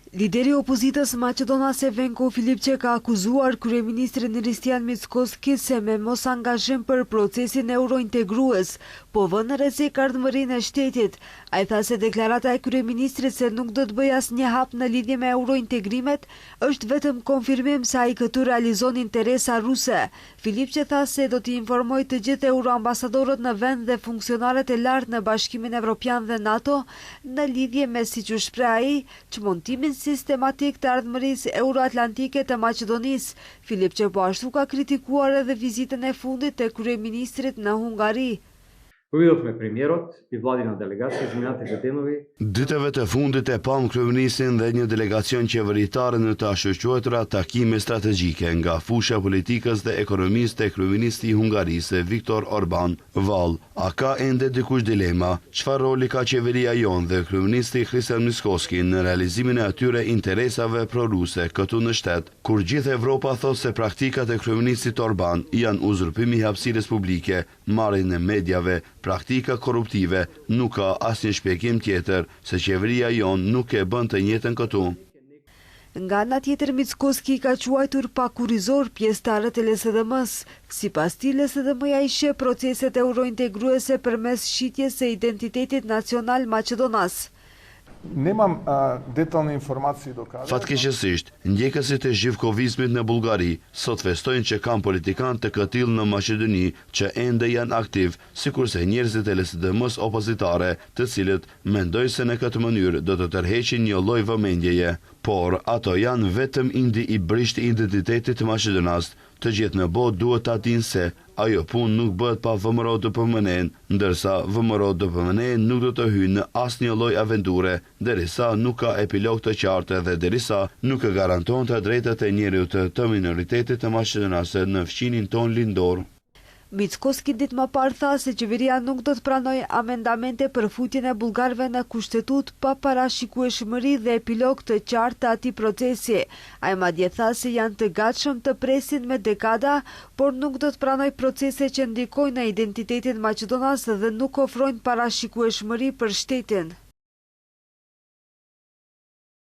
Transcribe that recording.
Lideri i opozitës maqedonase Venko Filipçe ka akuzuar kryeministrin Hristijan Mickoski se me mos angazhim për procesin eurointegrues, po vën në rrezik ardhmërinë e shtetit. Ai tha se deklarata e kryeministrit se nuk do të bëjë asnjë hap në lidhje me eurointegrimet është vetëm konfirmim se ai këtu realizon interesa ruse. Filipçe tha se do t'i informojë të gjithë euroambasadorët në vend dhe funksionarët e lartë në Bashkimin Evropian dhe NATO në lidhje me, siç u shpreh ai, çmontimin sistematik të ardhmërisë euroatlantike të Maqedonisë. Filipçe po ashtu ka kritikuar edhe vizitën e fundit të kryeministrit në Hungari. Видохме премиерот и владина делегација изминатите денови. Ditëve të fundit e pam kryeministrin dhe një delegacion qeveritar në të shoqëruara takime strategjike nga fusha politikës dhe ekonomisë te kryeministri i Hungarisë Viktor Orban. Vall, a ka ende dikush dilema? Çfarë roli ka qeveria jon dhe kryeministri Hristijan Mickoski në realizimin e atyre interesave proruse këtu në shtet, kur gjithë Evropa thot se praktikat e kryeministrit Orban janë uzurpimi i hapësirës publike, marrjen e mediave, praktika korruptive, nuk ka asnjë shpjegim tjetër se qeveria jon nuk e bën të njëjtën këtu. Nga ana tjetër, Mickoski ka quajtur pakurizor pjesëtarët e LSDM-s. Sipas tij, LSDM-ja i sheh proceset eurointegruese përmes shitjes së identitetit nacional maqedonas. Nemam detaljne informacije do kada. Fatkeqësisht, ndjekësit e zhivkovizmit në Bullgari sot festojnë që kanë politikanë të këtill në Maqedoni që ende janë aktiv, sikurse njerëzit e LSDM-s opozitare, të cilët mendojnë se në këtë mënyrë do të tërheqin një lloj vëmendjeje, por ato janë vetëm indi i brisht i identitetit të Maqedonas. Të gjithë në botë duhet ta dinë se ajo punë nuk bëhet pa VMRO DPMN, ndërsa VMRO DPMN nuk do të hyjë në asnjë lloj aventure, derisa nuk ka epilog të qartë dhe derisa nuk e garanton të drejtat e njerëzit të minoritetit të Maqedonasë në fqinin ton lindor. Mickoski ditë më parë tha se qeveria nuk do të pranojë amendamente për futjen e bullgarëve në kushtetut pa parashikueshmëri dhe epilog të qartë të atij procesi. Ai madje tha se janë të gatshëm të presin me dekada, por nuk do të pranojë procese që ndikojnë në identitetin maqedonas dhe nuk ofrojnë parashikueshmëri për shtetin.